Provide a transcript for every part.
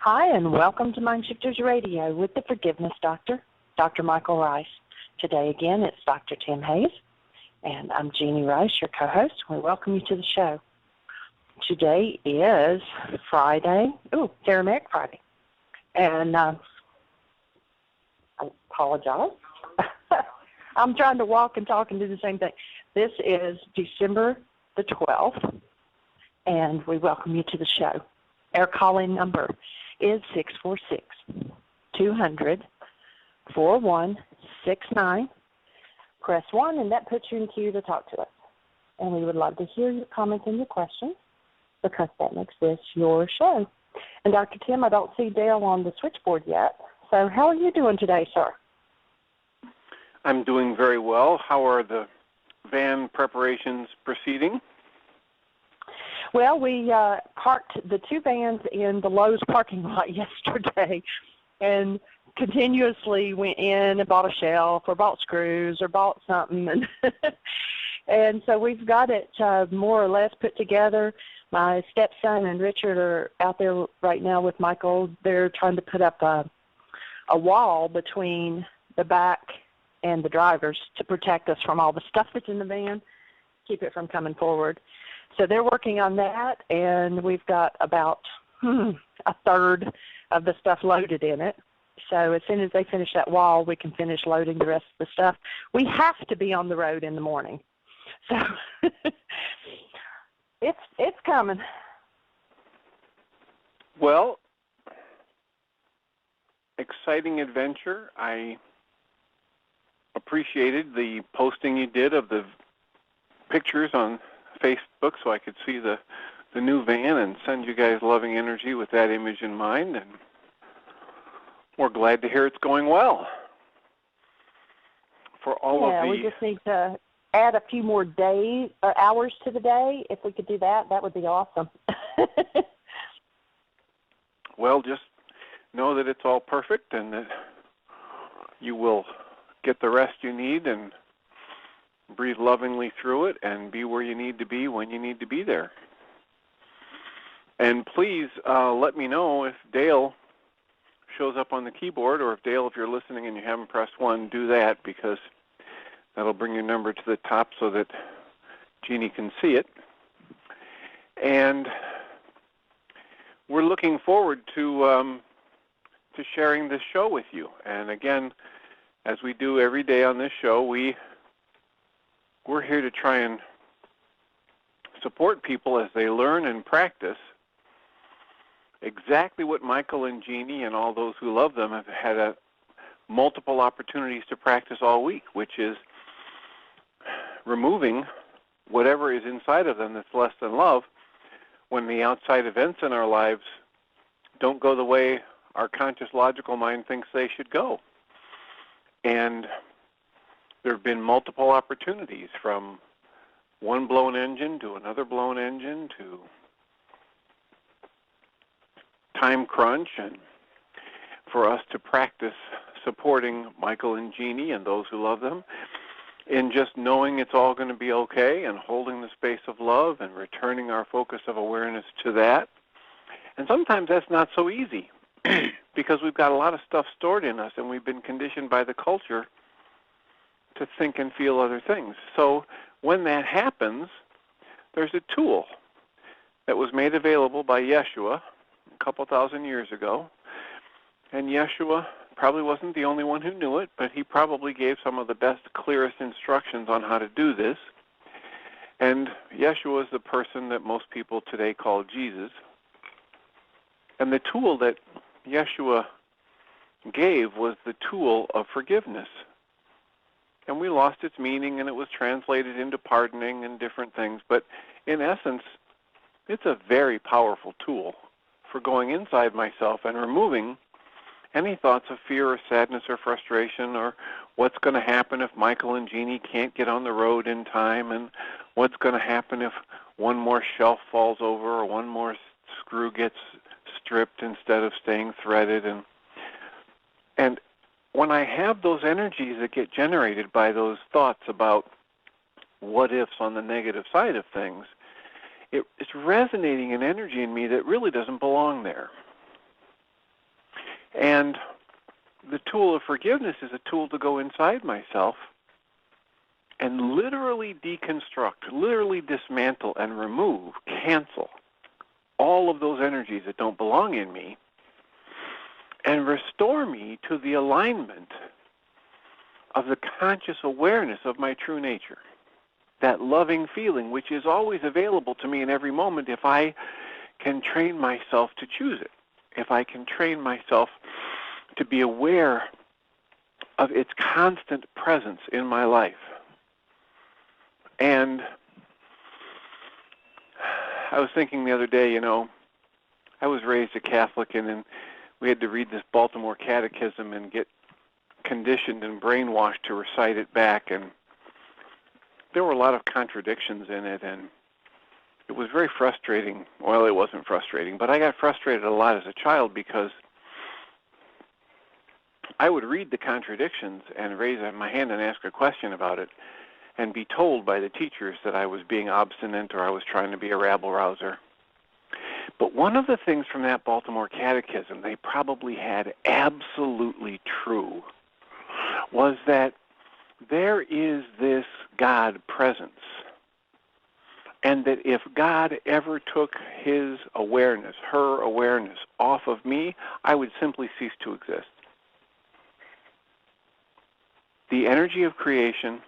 Hi, and welcome to MindShifters Radio with the Forgiveness Doctor, Dr. Michael Ryce. Today, again, it's Dr. Tim Hayes, and I'm Jeanie Ryce, your co-host. We welcome you to the show. Today is Friday. It's Aramaic Friday. And I apologize. I'm trying to walk and talk and do the same thing. This is December the 12th, and we welcome you to the show. Our call-in number is 646-200-4169. Press 1, and that puts you in queue to talk to us. And we would love to hear your comments and your questions because that makes this your show. And Dr. Tim, I don't see Dale on the switchboard yet. So how are you doing today, sir? I'm doing very well. How are the van preparations proceeding? Well, we parked the two vans in the Lowe's parking lot yesterday and continuously went in and bought a shelf or bought screws or bought something. And, and so we've got it more or less put together. My stepson and Richard are out there right now with Michael. They're trying to put up a wall between the back and the drivers to protect us from all the stuff that's in the van, keep it from coming forward. So they're working on that, and we've got about a third of the stuff loaded in it. So as soon as they finish that wall, we can finish loading the rest of the stuff. We have to be on the road in the morning. So it's coming. Well, exciting adventure. I appreciated the posting you did of the pictures on Facebook so I could see the new van and send you guys loving energy with that image in mind. And we're glad to hear it's going well. For all of the... Yeah, we just need to add a few more days or hours to the day. If we could do that, that would be awesome. Well, just know that it's all perfect and that you will get the rest you need and breathe lovingly through it and be where you need to be when you need to be there. And please let me know if Dale shows up on the keyboard, or if Dale, if you're listening and you haven't pressed 1, do that, because that'll bring your number to the top so that Jeanie can see it. And we're looking forward to sharing this show with you. And again, as we do every day on this show, we're here to try and support people as they learn and practice exactly what Michael and Jeanie and all those who love them have had multiple opportunities to practice all week, which is removing whatever is inside of them that's less than love when the outside events in our lives don't go the way our conscious logical mind thinks they should go. And there have been multiple opportunities, from one blown engine to another blown engine to time crunch, and for us to practice supporting Michael and Jeanie and those who love them in just knowing it's all going to be okay and holding the space of love and returning our focus of awareness to that. And sometimes that's not so easy because we've got a lot of stuff stored in us and we've been conditioned by the culture to think and feel other things. So when that happens, there's a tool that was made available by Yeshua a couple thousand years ago. And Yeshua probably wasn't the only one who knew it, but he probably gave some of the best, clearest instructions on how to do this. And Yeshua is the person that most people today call Jesus. And the tool that Yeshua gave was the tool of forgiveness. And we lost its meaning, and it was translated into pardoning and different things. But in essence, it's a very powerful tool for going inside myself and removing any thoughts of fear or sadness or frustration, or what's going to happen if Michael and Jeanie can't get on the road in time, and what's going to happen if one more shelf falls over or one more screw gets stripped instead of staying threaded. And when I have those energies that get generated by those thoughts about what ifs on the negative side of things, it's resonating an energy in me that really doesn't belong there. And the tool of forgiveness is a tool to go inside myself and literally deconstruct, literally dismantle and remove, cancel all of those energies that don't belong in me and restore me to the alignment of the conscious awareness of my true nature, that loving feeling which is always available to me in every moment if I can train myself to choose it, if I can train myself to be aware of its constant presence in my life. And I was thinking the other day, I was raised a Catholic, and then we had to read this Baltimore Catechism and get conditioned and brainwashed to recite it back, and there were a lot of contradictions in it, and it was very frustrating. Well, it wasn't frustrating, but I got frustrated a lot as a child because I would read the contradictions and raise my hand and ask a question about it and be told by the teachers that I was being obstinate or I was trying to be a rabble-rouser. But one of the things from that Baltimore Catechism they probably had absolutely true was that there is this God presence, and that if God ever took his awareness, her awareness, off of me, I would simply cease to exist. The energy of creation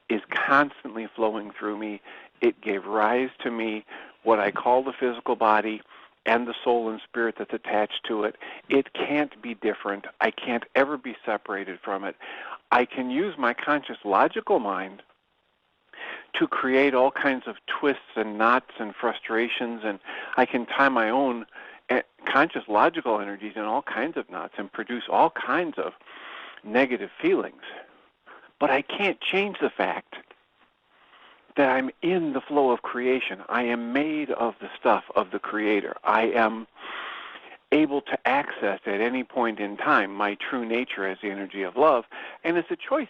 is constantly flowing through me. It gave rise to me, what I call the physical body, and the soul and spirit that's attached to it. It can't be different. I can't ever be separated from it. I can use my conscious logical mind to create all kinds of twists and knots and frustrations, and I can tie my own conscious logical energies in all kinds of knots and produce all kinds of negative feelings. But I can't change the fact that I'm in the flow of creation. I am made of the stuff of the Creator. I am able to access at any point in time my true nature as the energy of love, and it's a choice.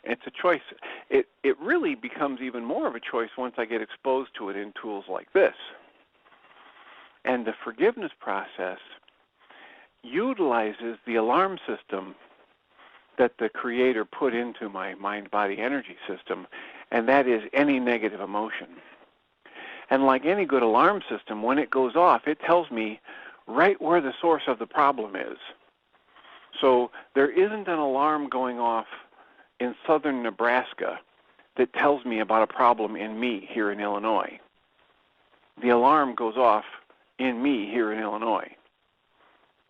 It's a choice. It really becomes even more of a choice once I get exposed to it in tools like this. And the forgiveness process utilizes the alarm system that the Creator put into my mind-body energy system, and that is any negative emotion. And like any good alarm system, when it goes off, it tells me right where the source of the problem is. So there isn't an alarm going off in southern Nebraska that tells me about a problem in me here in Illinois. The alarm goes off in me here in Illinois.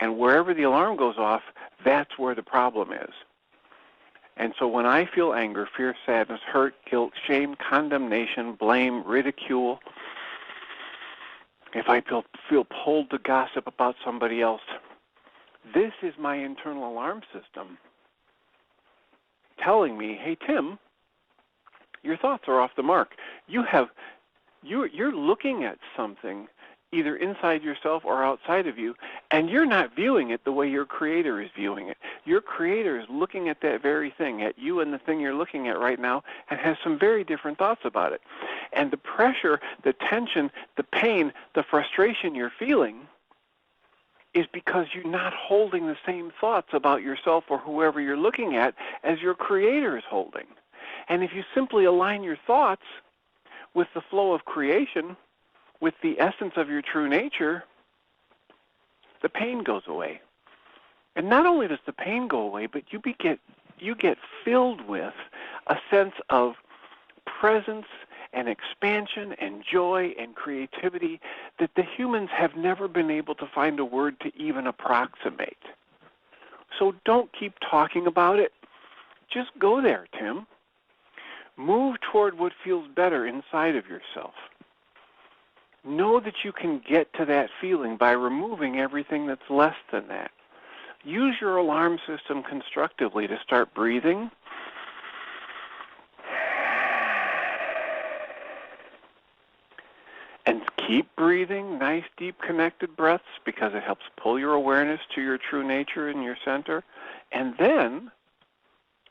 And wherever the alarm goes off, that's where the problem is. And so when I feel anger, fear, sadness, hurt, guilt, shame, condemnation, blame, ridicule, if I feel pulled to gossip about somebody else, this is my internal alarm system telling me, hey, Tim, your thoughts are off the mark. You're looking at something either inside yourself or outside of you, and you're not viewing it the way your Creator is viewing it. Your Creator is looking at that very thing, at you and the thing you're looking at right now, and has some very different thoughts about it. And the pressure, the tension, the pain, the frustration you're feeling is because you're not holding the same thoughts about yourself or whoever you're looking at as your Creator is holding. And if you simply align your thoughts with the flow of creation, with the essence of your true nature, the pain goes away. And not only does the pain go away, but you get filled with a sense of presence and expansion and joy and creativity that the humans have never been able to find a word to even approximate. So don't keep talking about it. Just go there, Tim. Move toward what feels better inside of yourself. Know that you can get to that feeling by removing everything that's less than that. Use your alarm system constructively to start breathing. And keep breathing, nice, deep, connected breaths, because it helps pull your awareness to your true nature in your center. And then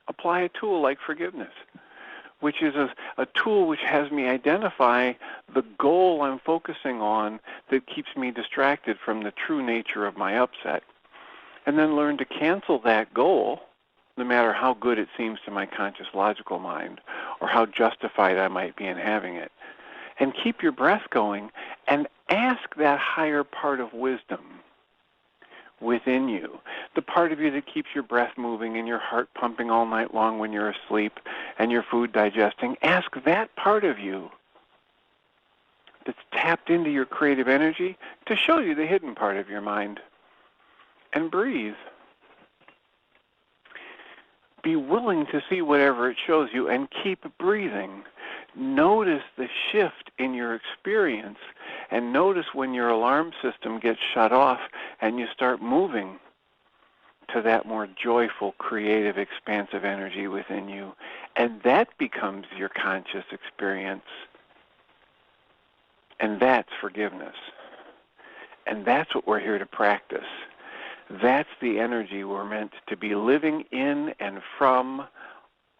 apply a tool like forgiveness, which is a tool which has me identify the goal I'm focusing on that keeps me distracted from the true nature of my upset. and then learn to cancel that goal, no matter how good it seems to my conscious logical mind or how justified I might be in having it. And keep your breath going and ask that higher part of wisdom within you, the part of you that keeps your breath moving and your heart pumping all night long when you're asleep and your food digesting. Ask that part of you that's tapped into your creative energy to show you the hidden part of your mind. And breathe. Be willing to see whatever it shows you and keep breathing. Notice the shift in your experience and notice when your alarm system gets shut off and you start moving to that more joyful, creative, expansive energy within you. And that becomes your conscious experience. And that's forgiveness. And that's what we're here to practice. That's the energy we're meant to be living in and from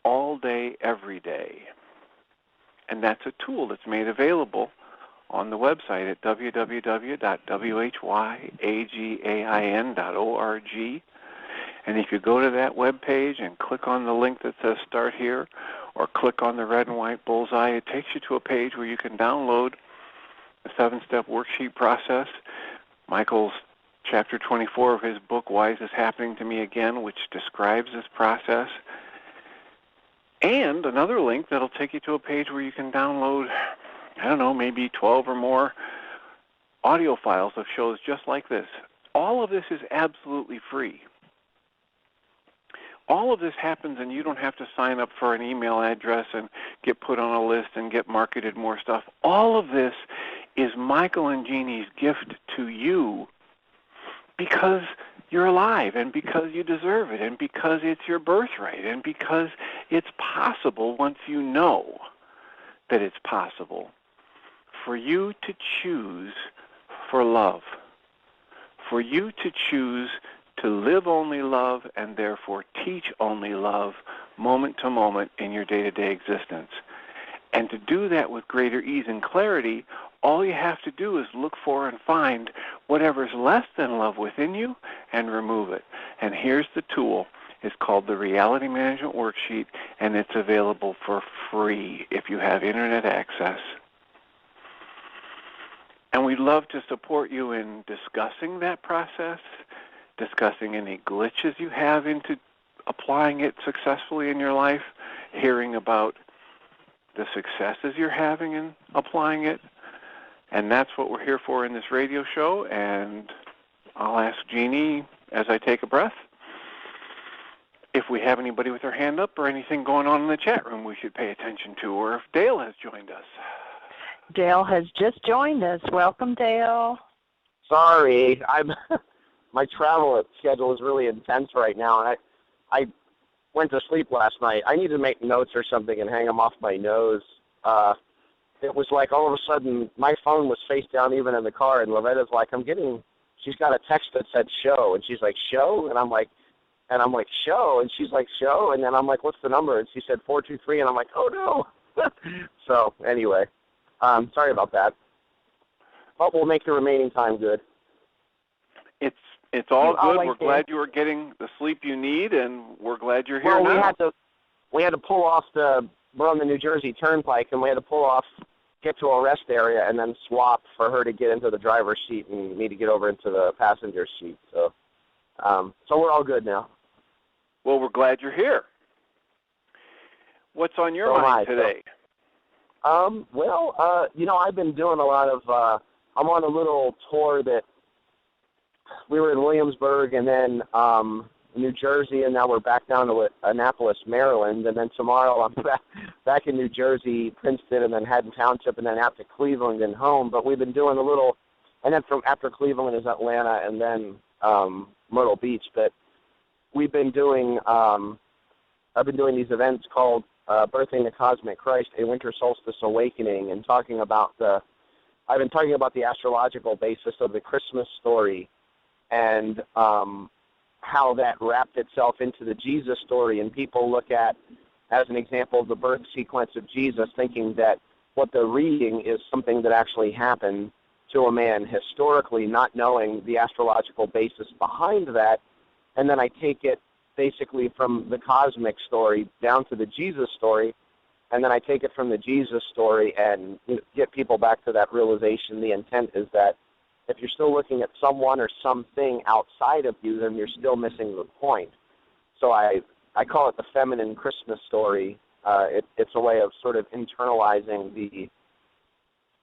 all day, every day. And that's a tool that's made available on the website at www.whyagain.org. And if you go to that webpage and click on the link that says Start Here, or click on the red and white bullseye, it takes you to a page where you can download the 7-step worksheet process. Michael's Chapter 24 of his book, Why Is This Happening to Me Again?, which describes this process. And another link that'll take you to a page where you can download, maybe 12 or more audio files of shows just like this. All of this is absolutely free. All of this happens and you don't have to sign up for an email address and get put on a list and get marketed more stuff. All of this is Michael and Jeannie's gift to you because you're alive and because you deserve it and because it's your birthright and because it's possible once you know that it's possible for you to choose for love, for you to choose to live only love and therefore teach only love moment to moment in your day-to-day existence. And to do that with greater ease and clarity, all you have to do is look for and find whatever's less than love within you and remove it. And here's the tool. It's called the Reality Management Worksheet, and it's available for free if you have internet access. And we'd love to support you in discussing that process, discussing any glitches you have into applying it successfully in your life, hearing about the successes you're having in applying it. And that's what we're here for in this radio show. And I'll ask Jeannie, as I take a breath, if we have anybody with their hand up or anything going on in the chat room we should pay attention to, or if Dale has joined us. Dale has just joined us. Welcome, Dale. Sorry, my travel schedule is really intense right now, and I went to sleep last night. I need to make notes or something and hang them off my nose. It was like all of a sudden my phone was face down even in the car, and Loretta's like, she's got a text that said show, and she's like, show? And I'm like, show? And she's like, show? And then I'm like, what's the number? And she said 423, and I'm like, oh no. So anyway, sorry about that. But we'll make the remaining time good. It's all good. We're glad you are getting the sleep you need, and we're glad you're here now. Well, we had to pull off we're on the New Jersey Turnpike, and we had to pull off, get to a rest area, and then swap for her to get into the driver's seat and me to get over into the passenger seat. So we're all good now. Well, we're glad you're here. What's on your mind today? I've been doing a lot of, I'm on a little tour that we were in Williamsburg and then New Jersey, and now we're back down to Annapolis, Maryland, and then tomorrow I'm back in New Jersey, Princeton, and then Haddon Township, and then out to Cleveland and home. But we've been doing a little, and then from after Cleveland is Atlanta, and then Myrtle Beach. But we've been doing, I've been doing these events called Birthing the Cosmic Christ, a Winter Solstice Awakening, and I've been talking about the astrological basis of the Christmas story, and how that wrapped itself into the Jesus story, and people look at, as an example, the birth sequence of Jesus, thinking that what they're reading is something that actually happened to a man historically, not knowing the astrological basis behind that, and then I take it basically from the cosmic story down to the Jesus story, and then I take it from the Jesus story and get people back to that realization. The intent is that if you're still looking at someone or something outside of you, then you're still missing the point. So I call it the feminine Christmas story. It's a way of sort of internalizing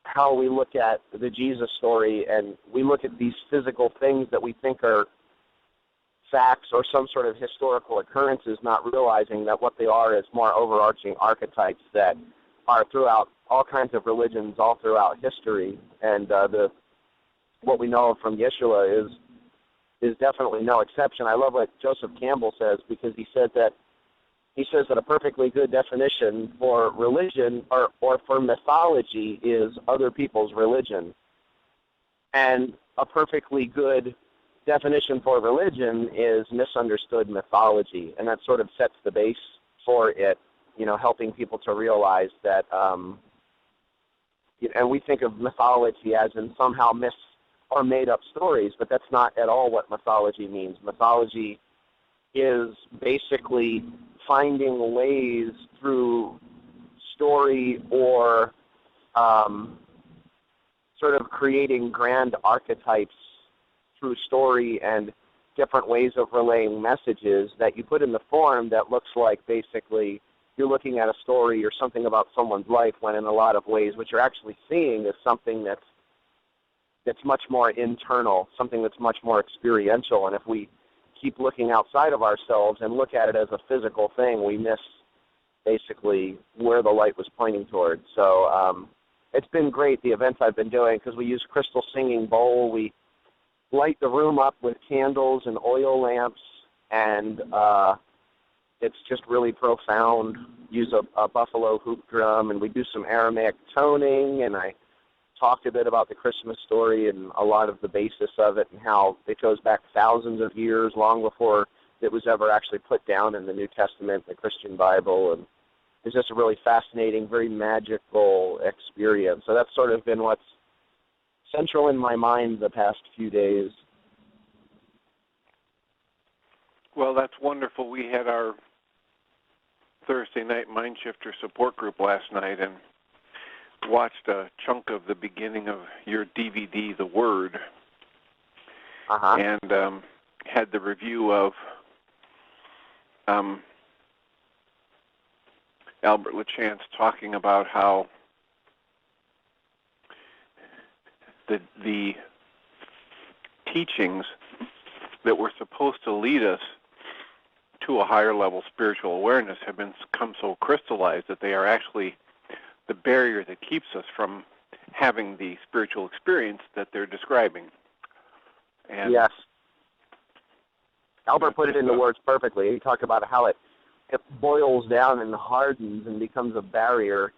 how we look at the Jesus story, and we look at these physical things that we think are facts or some sort of historical occurrences, not realizing that what they are is more overarching archetypes that are throughout all kinds of religions all throughout history. And what we know from Yeshua is definitely no exception. I love what Joseph Campbell says, because he says that a perfectly good definition for religion or for mythology is other people's religion. And a perfectly good definition for religion is misunderstood mythology, and that sort of sets the base for it, helping people to realize that, and we think of mythology as in somehow myths or made-up stories, but that's not at all what mythology means. Mythology is basically finding ways through story or sort of creating grand archetypes through story and different ways of relaying messages that you put in the form that looks like basically you're looking at a story or something about someone's life, when in a lot of ways what you're actually seeing is something that's much more internal, something that's much more experiential. And if we keep looking outside of ourselves and look at it as a physical thing, we miss basically where the light was pointing towards. So it's been great, the events I've been doing, because we use crystal singing bowl. We light the room up with candles and oil lamps, and it's just really profound. Use a buffalo hoop drum, and we do some Aramaic toning, and I talked a bit about the Christmas story and a lot of the basis of it and how it goes back thousands of years, long before it was ever actually put down in the New Testament, the Christian Bible. And it's just a really fascinating, very magical experience. So that's sort of been what's central in my mind the past few days. Well, that's wonderful. We had our Thursday night MindShifter support group last night and watched a chunk of the beginning of your DVD, The Word, and had the review of Albert LaChance talking about how the teachings that were supposed to lead us to a higher level spiritual awareness have become so crystallized that they are actually the barrier that keeps us from having the spiritual experience that they're describing. And yes. Albert put it into words perfectly. He talked about how it boils down and hardens and becomes a barrier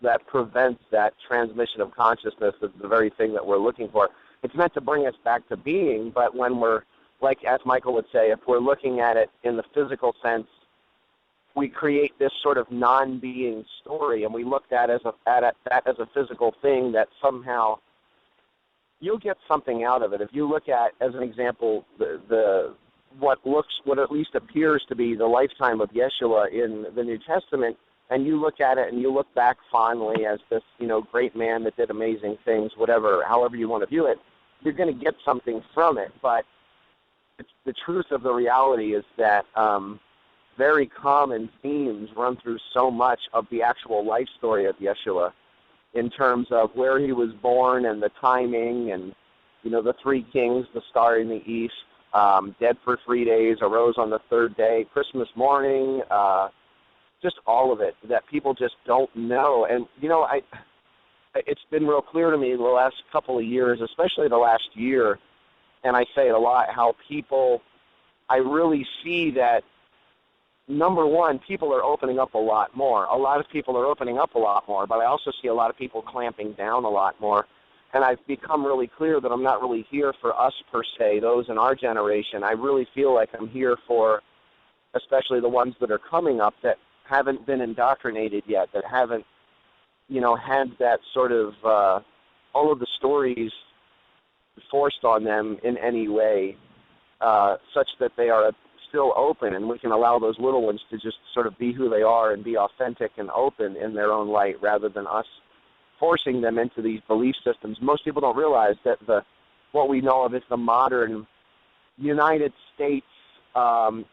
that prevents that transmission of consciousness of the very thing that we're looking for. It's meant to bring us back to being, but when we're, like as Michael would say, if we're looking at it in the physical sense, we create this sort of non-being story, and we looked at that as a physical thing that somehow you'll get something out of it. If you look at, as an example, what at least appears to be the lifetime of Yeshua in the New Testament, and you look at it and you look back fondly as this, great man that did amazing things, however you want to view it, you're going to get something from it. But the truth of the reality is that very common themes run through so much of the actual life story of Yeshua, in terms of where he was born and the timing and, the three kings, the star in the east, dead for 3 days, arose on the third day, Christmas morning, just all of it that people just don't know. And, it's been real clear to me the last couple of years, especially the last year, and I say it a lot, how I really see that, number one, people are opening up a lot more. A lot of people are opening up a lot more, but I also see a lot of people clamping down a lot more. And I've become really clear that I'm not really here for us per se, those in our generation. I really feel like I'm here for especially the ones that are coming up that haven't been indoctrinated yet, that haven't, had that sort of, all of the stories forced on them in any way. such that they are still open, and we can allow those little ones to just sort of be who they are and be authentic and open in their own light, rather than us forcing them into these belief systems. Most people don't realize that what we know of as the modern United States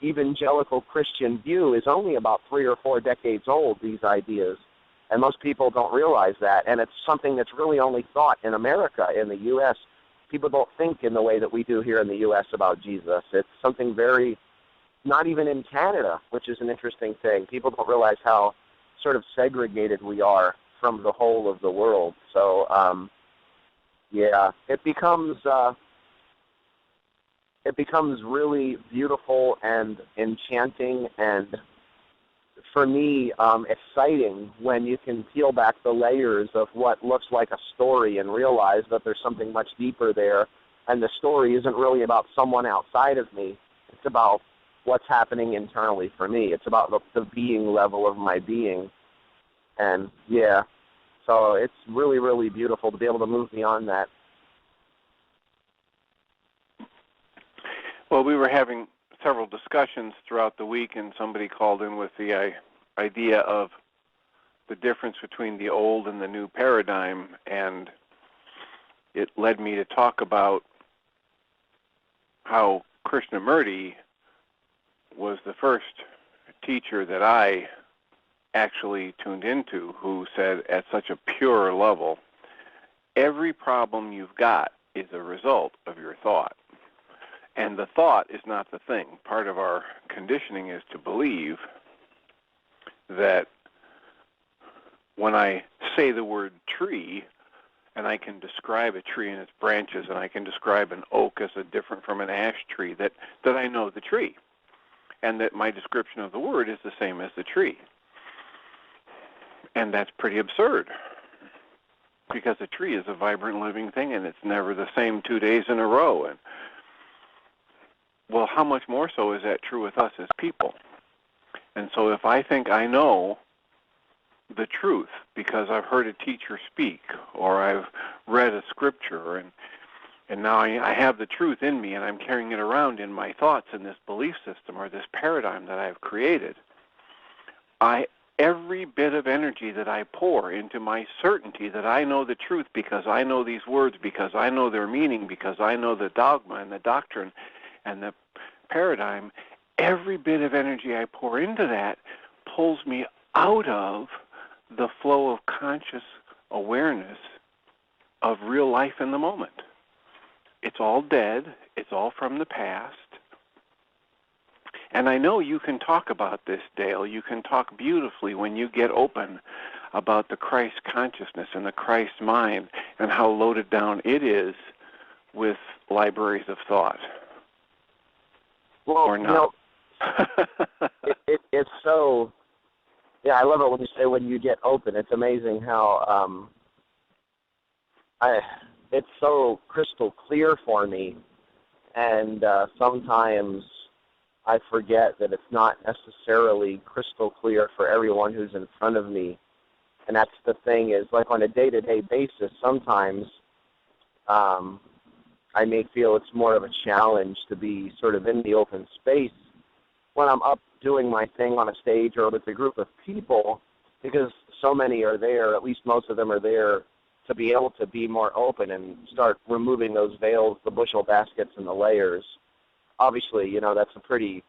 evangelical Christian view is only about 3 or 4 decades old, these ideas. And most people don't realize that. And it's something that's really only thought in America, in the U.S. People don't think in the way that we do here in the U.S. about Jesus. It's something very, not even in Canada, which is an interesting thing. People don't realize how sort of segregated we are from the whole of the world. So, yeah, it becomes really beautiful and enchanting, and for me, exciting when you can peel back the layers of what looks like a story and realize that there's something much deeper there, and the story isn't really about someone outside of me. It's about what's happening internally for me. It's about the being level of my being. And, yeah, so it's really, really beautiful to be able to move beyond that. Well, we were having several discussions throughout the week, and somebody called in with the idea of the difference between the old and the new paradigm, and it led me to talk about how Krishnamurti was the first teacher that I actually tuned into, who said at such a pure level, every problem you've got is a result of your thought. And the thought is not the thing. Part of our conditioning is to believe that when I say the word tree, and I can describe a tree and its branches, and I can describe an oak as different from an ash tree, that I know the tree, and that my description of the word is the same as the tree. And that's pretty absurd, because a tree is a vibrant living thing, and it's never the same 2 days in a row. And well, how much more so is that true with us as people? And so if I think I know the truth because I've heard a teacher speak, or I've read a scripture, and now I have the truth in me, and I'm carrying it around in my thoughts in this belief system or this paradigm that I've created, every bit of energy that I pour into my certainty that I know the truth because I know these words, because I know their meaning, because I know the dogma and the doctrine and the paradigm, every bit of energy I pour into that pulls me out of the flow of conscious awareness of real life in the moment. It's all dead. It's all from the past. And I know you can talk about this, Dale. You can talk beautifully when you get open about the Christ consciousness and the Christ mind and how loaded down it is with libraries of thought. Well, or not. It's so, yeah, I love it when you say when you get open. It's amazing how it's so crystal clear for me, and sometimes I forget that it's not necessarily crystal clear for everyone who's in front of me. And that's the thing, is like on a day-to-day basis, sometimes I may feel it's more of a challenge to be sort of in the open space when I'm up doing my thing on a stage or with a group of people, because so many are there, at least most of them are there, to be able to be more open and start removing those veils, the bushel baskets, and the layers. Obviously, you know, that's a pretty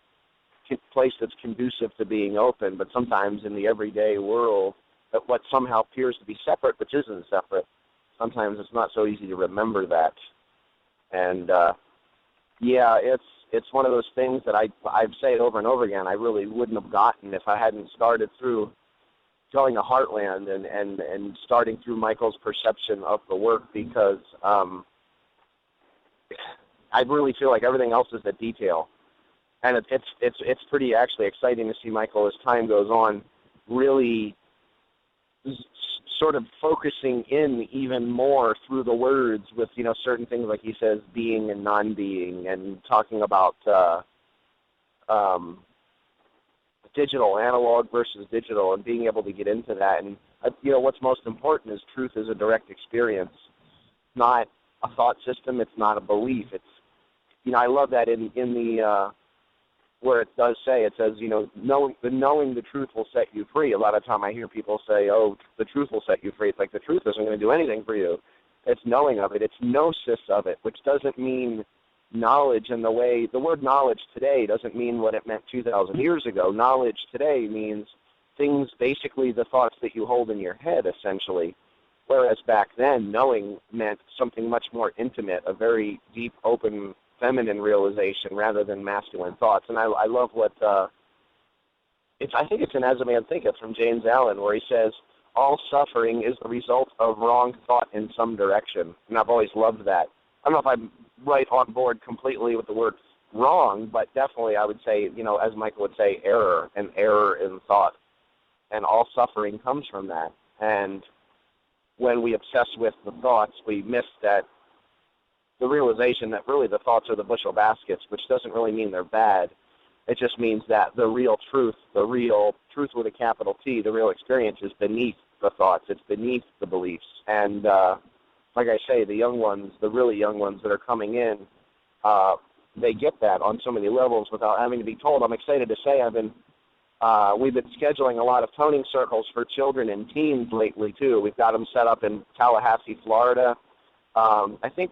place that's conducive to being open, but sometimes in the everyday world, that what somehow appears to be separate, which isn't separate, sometimes it's not so easy to remember that. And, yeah, it's one of those things that I've said over and over again I really wouldn't have gotten if I hadn't started through going to Heartland and starting through Michael's perception of the work, because I really feel like everything else is a detail. And it's pretty actually exciting to see Michael, as time goes on, really sort of focusing in even more through the words with, you know, certain things like he says, being and non-being, and talking about digital, analog versus digital, and being able to get into that. And, you know, what's most important is truth is a direct experience, not a thought system. It's not a belief. I love that in the where it does say, it says, knowing the truth will set you free. A lot of time I hear people say, oh, the truth will set you free. It's like the truth isn't going to do anything for you. It's knowing of it. It's gnosis of it, which doesn't mean knowledge in the way, the word knowledge today doesn't mean what it meant 2,000 years ago. Knowledge today means things, basically the thoughts that you hold in your head, essentially. Whereas back then, knowing meant something much more intimate, a very deep, open, feminine realization rather than masculine thoughts. And I love what, I think it's in As a Man Thinketh from James Allen, where he says, all suffering is the result of wrong thought in some direction. And I've always loved that. I don't know if I'm right on board completely with the word wrong, but definitely I would say, as Michael would say, error, and error in thought. And all suffering comes from that. And when we obsess with the thoughts, we miss that the realization that really the thoughts are the bushel baskets, which doesn't really mean they're bad. It just means that the real truth with a capital T, the real experience is beneath the thoughts. It's beneath the beliefs. And like I say, the young ones, the really young ones that are coming in, they get that on so many levels without having to be told. I'm excited to say we've been scheduling a lot of toning circles for children and teens lately, too. We've got them set up in Tallahassee, Florida. I think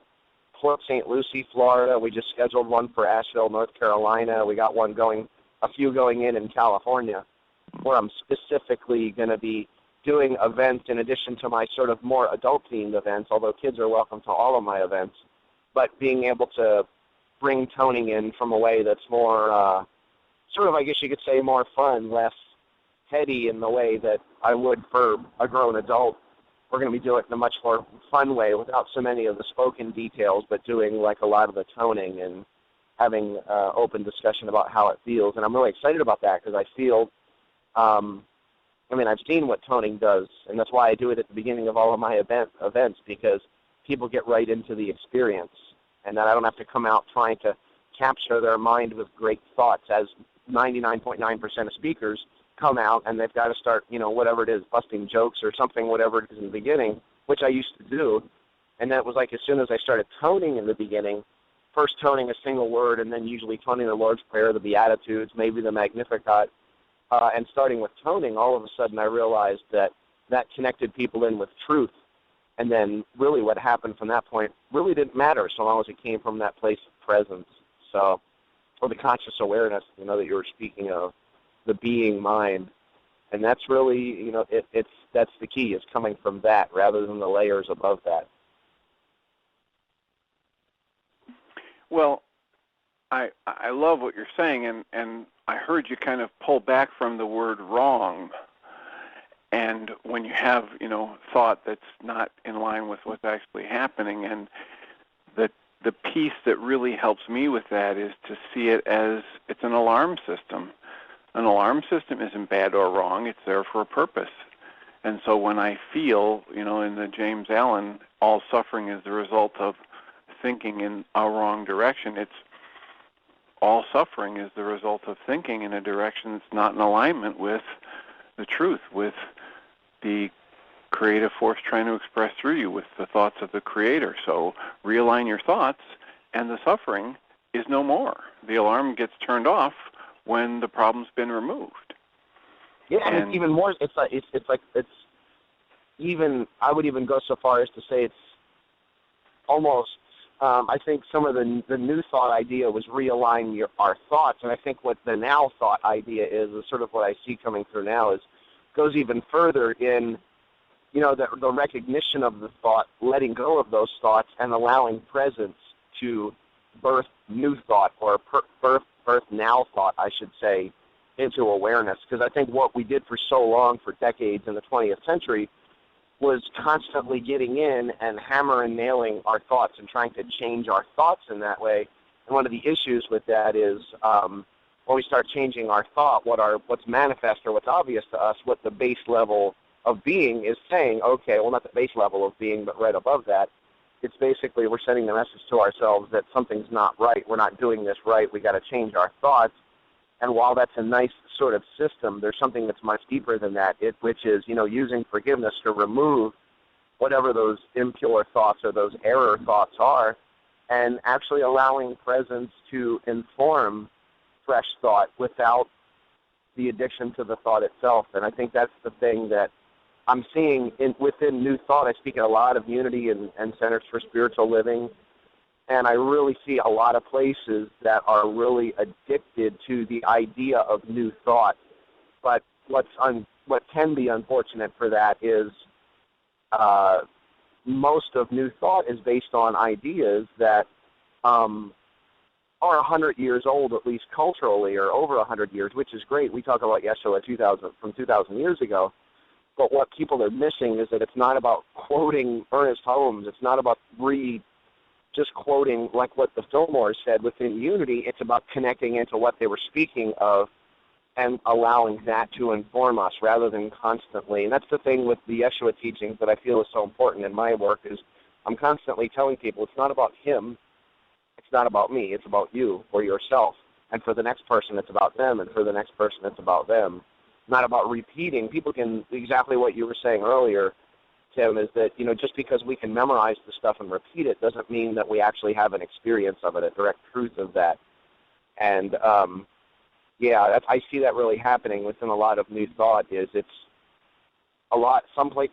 Port St. Lucie, Florida. We just scheduled one for Asheville, North Carolina. We got a few going in California, where I'm specifically going to be doing events in addition to my sort of more adult-themed events, although kids are welcome to all of my events, but being able to bring toning in from a way that's more sort of, I guess you could say, more fun, less heady in the way that I would for a grown adult. We're going to be doing it in a much more fun way without so many of the spoken details, but doing like a lot of the toning and having open discussion about how it feels. And I'm really excited about that because I feel, I've seen what toning does, and that's why I do it at the beginning of all of my events, because people get right into the experience, and then I don't have to come out trying to capture their mind with great thoughts, as 99.9% of speakers come out and they've got to start, whatever it is, busting jokes or something, whatever it is in the beginning, which I used to do. And that was like as soon as I started toning in the beginning, first toning a single word and then usually toning the Lord's Prayer, the Beatitudes, maybe the Magnificat, and starting with toning, all of a sudden I realized that connected people in with truth. And then really what happened from that point really didn't matter so long as it came from that place of presence. So, or the conscious awareness, that you were speaking of, the being mind. And that's really, that's the key, is coming from that rather than the layers above that. Well, I love what you're saying, and I heard you kind of pull back from the word wrong. And when you have, thought that's not in line with what's actually happening, and the piece that really helps me with that is to see it as it's an alarm system. An alarm system isn't bad or wrong. It's there for a purpose. And so when I feel, in the James Allen, all suffering is the result of thinking in a wrong direction, it's all suffering is the result of thinking in a direction that's not in alignment with the truth, with the creative force trying to express through you, with the thoughts of the Creator. So realign your thoughts, and the suffering is no more. The alarm gets turned off when the problem's been removed. Yeah, and it's even more. It's even. I would even go so far as to say it's almost. I think some of the new thought idea was realign our thoughts, and I think what the now thought idea is sort of what I see coming through now goes even further in, the recognition of the thought, letting go of those thoughts, and allowing presence to birth new thought, or birth now thought, I should say, into awareness. Because I think what we did for so long, for decades in the 20th century, was constantly getting in and hammer and nailing our thoughts and trying to change our thoughts in that way. And one of the issues with that is when we start changing our thought, what's manifest or what's obvious to us, what the base level of being is saying, okay, well, not the base level of being, but right above that, it's basically we're sending the message to ourselves that something's not right, we're not doing this right, we got to change our thoughts. And while that's a nice sort of system, there's something that's much deeper than that, which is, using forgiveness to remove whatever those impure thoughts or those error thoughts are, and actually allowing presence to inform fresh thought without the addiction to the thought itself. And I think that's the thing that I'm seeing within New Thought. I speak at a lot of unity and centers for spiritual living, and I really see a lot of places that are really addicted to the idea of New Thought. But what can be unfortunate for that is most of New Thought is based on ideas that are 100 years old, at least culturally, or over 100 years, which is great. We talk about Yeshua 2,000 years ago. But what people are missing is that it's not about quoting Ernest Holmes. It's not about just quoting like what the Fillmores said within Unity. It's about connecting into what they were speaking of and allowing that to inform us rather than constantly. And that's the thing with the Yeshua teachings that I feel is so important in my work is I'm constantly telling people it's not about him. It's not about me. It's about you or yourself. And for the next person, it's about them. And for the next person, it's about them. Not about repeating. People can, exactly what you were saying earlier, Tim, is that, just because we can memorize the stuff and repeat it doesn't mean that we actually have an experience of it, a direct truth of that. And, I see that really happening within a lot of New Thought is it's a lot,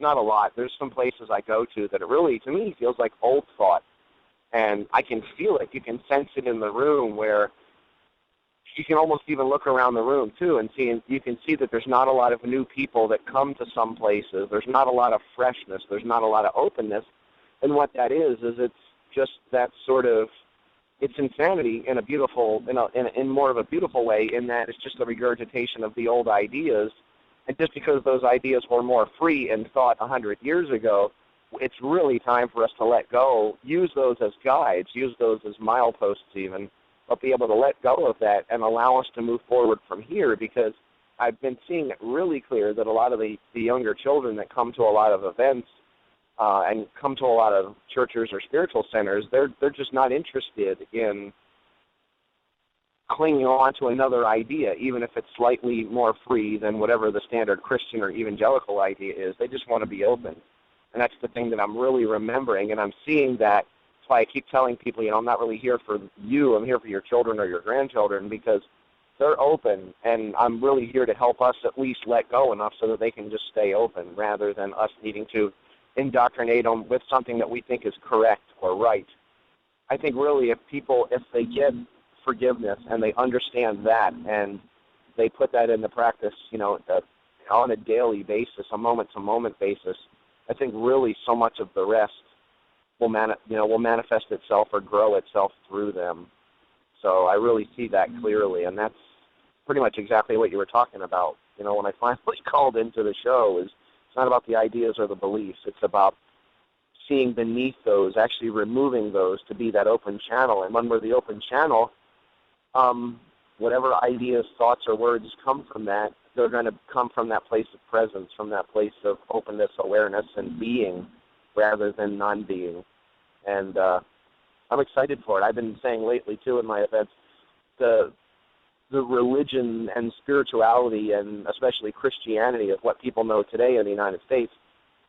not a lot, there's some places I go to that it really, to me, feels like old thought. And I can feel it. You can sense it in the room where you can almost even look around the room, too, and you can see that there's not a lot of new people that come to some places. There's not a lot of freshness. There's not a lot of openness. And what that is it's just that sort of, it's insanity in a beautiful, in more of a beautiful way, in that it's just a regurgitation of the old ideas. And just because those ideas were more free in thought 100 years ago, it's really time for us to let go, use those as guides, use those as mileposts even, but be able to let go of that and allow us to move forward from here, because I've been seeing it really clear that a lot of the younger children that come to a lot of events and come to a lot of churches or spiritual centers, they're just not interested in clinging on to another idea, even if it's slightly more free than whatever the standard Christian or evangelical idea is. They just want to be open. And that's the thing that I'm really remembering, and I'm seeing that. That's why I keep telling people, I'm not really here for you. I'm here for your children or your grandchildren, because they're open, and I'm really here to help us at least let go enough so that they can just stay open rather than us needing to indoctrinate them with something that we think is correct or right. I think really if they get forgiveness and they understand that and they put that into practice, on a daily basis, a moment-to-moment basis, I think really so much of the rest will manifest itself or grow itself through them. So I really see that clearly, and that's pretty much exactly what you were talking about. When I finally called into the show, it's not about the ideas or the beliefs. It's about seeing beneath those, actually removing those to be that open channel. And when we're the open channel, whatever ideas, thoughts, or words come from that, they're going to come from that place of presence, from that place of openness, awareness, and being rather than non-being. And I'm excited for it. I've been saying lately, too, in my events, the religion and spirituality, and especially Christianity, of what people know today in the United States,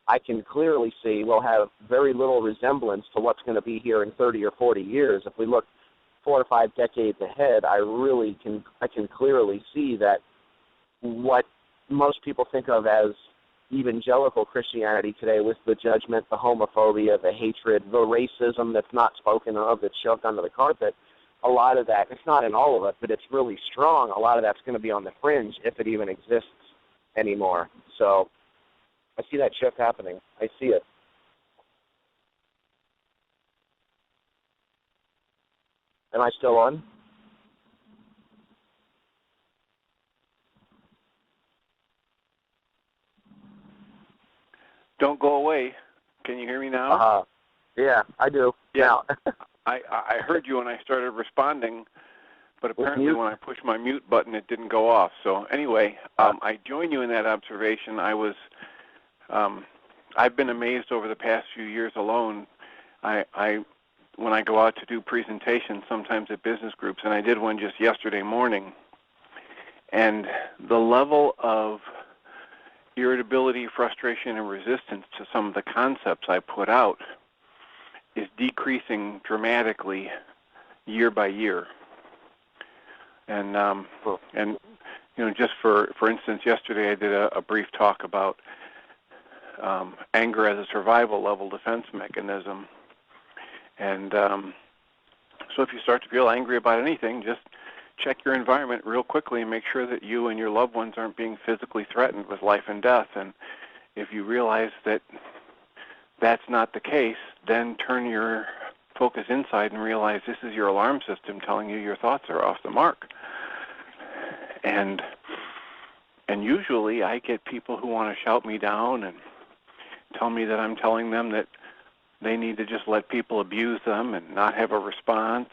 I can clearly see will have very little resemblance to what's going to be here in 30 or 40 years. If we look 4 or 5 decades ahead, I can clearly see that what most people think of as evangelical Christianity today, with the judgment, the homophobia, the hatred, the racism that's not spoken of, that's shoved under the carpet, a lot of that, it's not in all of it, but it's really strong. A lot of that's going to be on the fringe if it even exists anymore. So I see that shift happening. I see it. Am I still on? Don't go away. Can you hear me now? Yeah, I do. Yeah. I heard you when I started responding, but apparently when I pushed my mute button, it didn't go off. So anyway, I join you in that observation. I've been amazed over the past few years alone. When I go out to do presentations, sometimes at business groups, and I did one just yesterday morning, and the level of irritability, frustration, and resistance to some of the concepts I put out is decreasing dramatically year by year. And just for instance, yesterday I did a brief talk about anger as a survival level defense mechanism. And so if you start to feel angry about anything, just check your environment real quickly and make sure that you and your loved ones aren't being physically threatened with life and death. And if you realize that that's not the case, then turn your focus inside and realize this is your alarm system telling you your thoughts are off the mark. And usually I get people who want to shout me down and tell me that I'm telling them that they need to just let people abuse them and not have a response.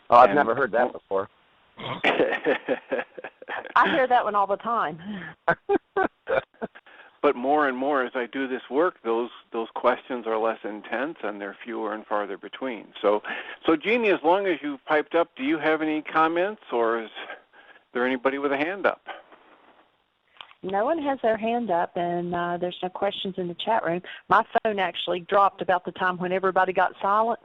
I've never heard that before. I hear that one all the time. But more and more as I do this work, those questions are less intense and they're fewer and farther between. So Jeanie, as long as you've piped up, do you have any comments, or is there anybody with a hand up? No one has their hand up, and there's no questions in the chat room. My phone actually dropped about the time when everybody got silent,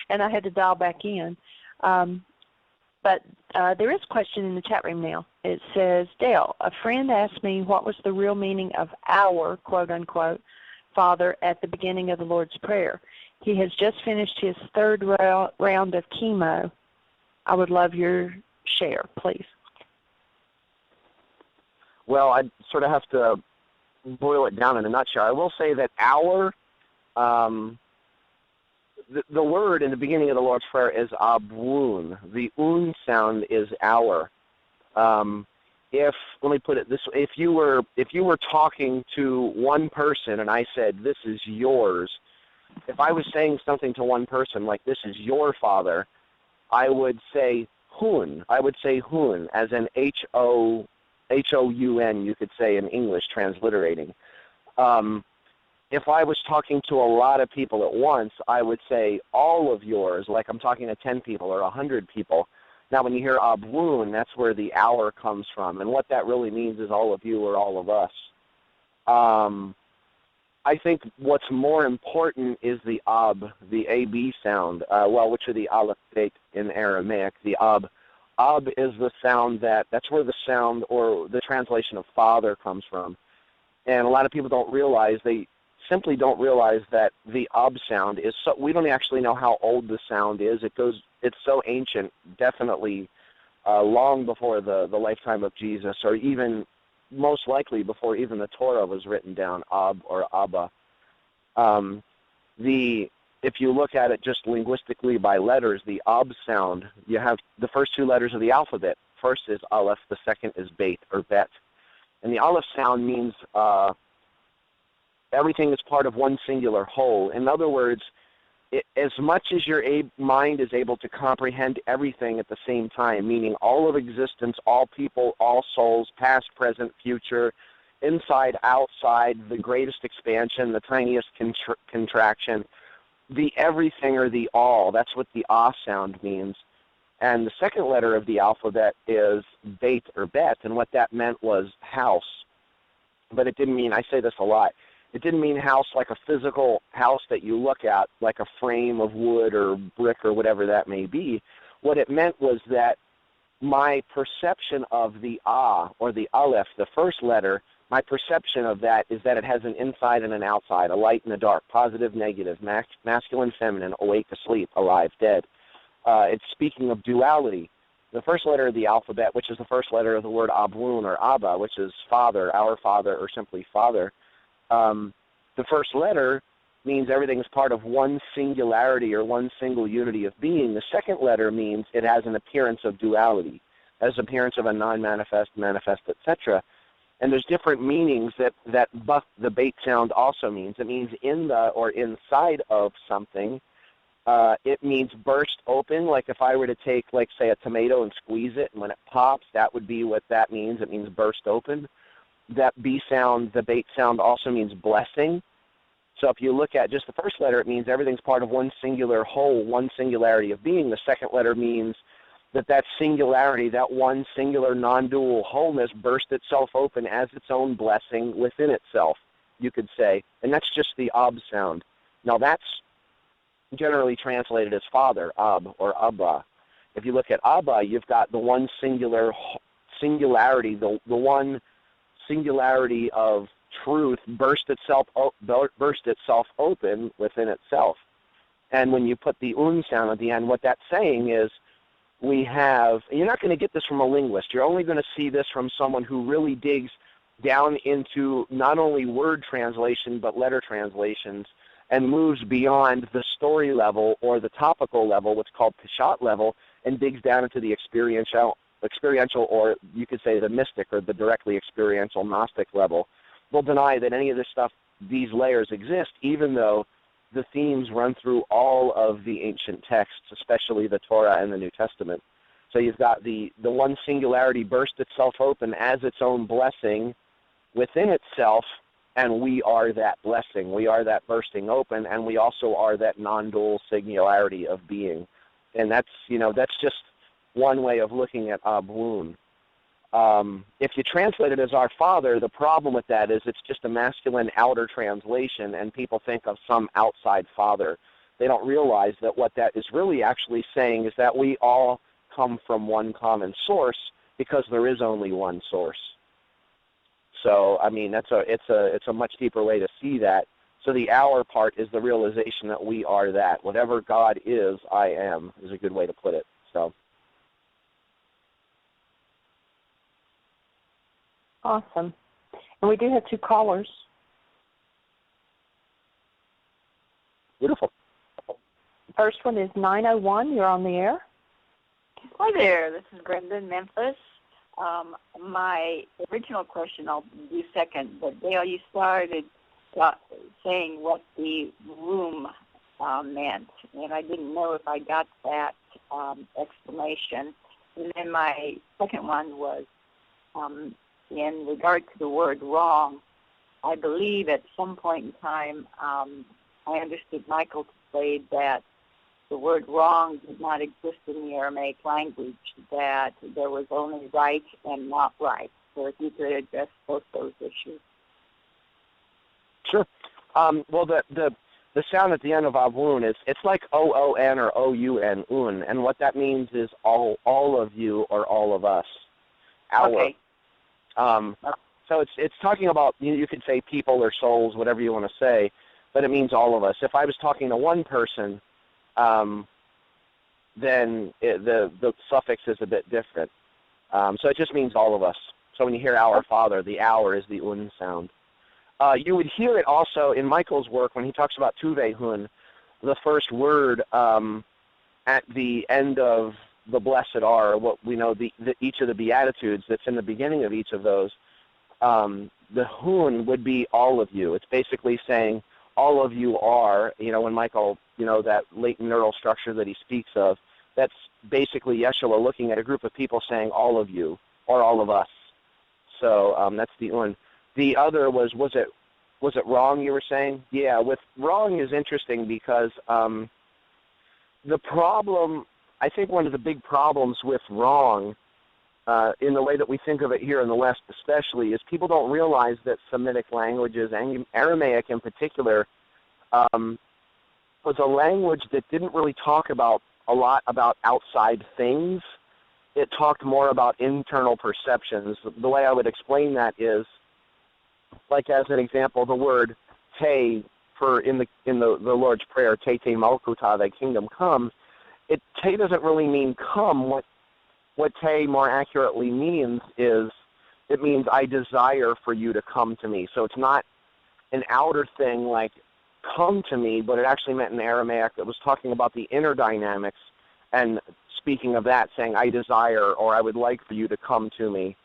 and I had to dial back in. But there is a question in the chat room now. It says, Dale, a friend asked me what was the real meaning of our, quote-unquote, Father at the beginning of the Lord's Prayer. He has just finished his third round of chemo. I would love your share, please. Well, I sort of have to boil it down in a nutshell. I will say that our, the word in the beginning of the Lord's Prayer is abun. The un sound is our. Let me put it this way: if you were talking to one person and I said, "This is yours," if I was saying something to one person like, "This is your father," I would say hun. I would say hun, as in H-O-U-N, you could say in English, transliterating. If I was talking to a lot of people at once, I would say all of yours, like I'm talking to 10 people or 100 people. Now, when you hear abun, that's where the our comes from, and what that really means is all of you or all of us. I think what's more important is the ab, the AB sound, which are the aleph bet in Aramaic, the ab. Ab is the sound that's where the sound or the translation of father comes from. And a lot of people don't realize, they simply don't realize that the ab sound is so, we don't actually know how old the sound is. It's so ancient, definitely long before the lifetime of Jesus, or even most likely before even the Torah was written down, ab or abba. If you look at it just linguistically by letters, the ab sound, you have the first two letters of the alphabet. First is aleph, the second is bet or bet. And the aleph sound means everything is part of one singular whole. In other words, as much as your mind is able to comprehend everything at the same time, meaning all of existence, all people, all souls, past, present, future, inside, outside, the greatest expansion, the tiniest contraction, the everything or the all, that's what the ah sound means. And the second letter of the alphabet is bet or bet, and what that meant was house. But it didn't mean, I say this a lot, it didn't mean house like a physical house that you look at, like a frame of wood or brick or whatever that may be. What it meant was that my perception of the ah, or the aleph, the first letter, my perception of that is that it has an inside and an outside, a light and a dark, positive, negative, masculine, feminine, awake, asleep, alive, dead. It's speaking of duality. The first letter of the alphabet, which is the first letter of the word abun or abba, which is father, our father, or simply father, the first letter means everything is part of one singularity or one single unity of being. The second letter means it has an appearance of duality, has an appearance of a non-manifest, manifest, etc. And there's different meanings that the bet sound also means. It means in the or inside of something. It means burst open, like if I were to take, like, say, a tomato and squeeze it, and when it pops, that would be what that means. It means burst open. That B sound, the bet sound, also means blessing. So if you look at just the first letter, it means everything's part of one singular whole, one singularity of being. The second letter means that singularity, that one singular non-dual wholeness burst itself open as its own blessing within itself, you could say. And that's just the ob sound. Now that's generally translated as father, Ab or Abba. If you look at Abba, you've got the one singularity, the one singularity of truth burst itself open within itself. And when you put the un sound at the end, what that's saying is we have, and you're not going to get this from a linguist, you're only going to see this from someone who really digs down into not only word translation but letter translations and moves beyond the story level or the topical level, what's called Peshat level, and digs down into the experiential, or you could say the mystic or the directly experiential Gnostic level. Will deny that any of this stuff, these layers exist, even though the themes run through all of the ancient texts, especially the Torah and the New Testament. So you've got the one singularity burst itself open as its own blessing within itself, and we are that blessing. We are that bursting open, and we also are that non-dual singularity of being. And that's just one way of looking at Abun. If you translate it as our Father, the problem with that is it's just a masculine outer translation, and people think of some outside father. They don't realize that what that is really actually saying is that we all come from one common source because there is only one source. So, I mean, it's a much deeper way to see that. So the our part is the realization that we are that. Whatever God is, I am, is a good way to put it. So. Awesome. And we do have 2 callers. Beautiful. First one is 901. You're on the air. Hi there. This is Brenda in Memphis. My original question I'll do second, but Dale, you started saying what the room meant, and I didn't know if I got that explanation. And then my second one was in regard to the word wrong. I believe at some point in time I understood Michael to say that the word wrong did not exist in the Aramaic language, that there was only right and not right. So if you could address both those issues. Sure. Well, the sound at the end of Avun it's like O-O-N or O-U-N, un, and what that means is all of you or all of us. Our. Okay. So it's talking about, you could say people or souls, whatever you want to say, but it means all of us. If I was talking to one person, then the suffix is a bit different. So it just means all of us. So when you hear our Father, the our is the un sound. You would hear it also in Michael's work when he talks about Tuve Hun, the first word at the end of the blessed are, what we know, each of the Beatitudes that's in the beginning of each of those. The Hun would be all of you. It's basically saying all of you are, when Michael, that latent neural structure that he speaks of, that's basically Yeshua looking at a group of people saying all of you or all of us. So that's the Un. The other was it wrong you were saying? Yeah, with wrong is interesting because the problem, I think one of the big problems with wrong in the way that we think of it here in the West especially is people don't realize that Semitic languages, and Aramaic in particular, was a language that didn't really talk about a lot about outside things. It talked more about internal perceptions. The way I would explain that is, like as an example, the word te for in the Lord's Prayer, te te malkuta, thy kingdom come. Te doesn't really mean come. What te more accurately means is it means I desire for you to come to me. So it's not an outer thing like come to me, but it actually meant in Aramaic that was talking about the inner dynamics and speaking of that, saying I desire or I would like for you to come to me.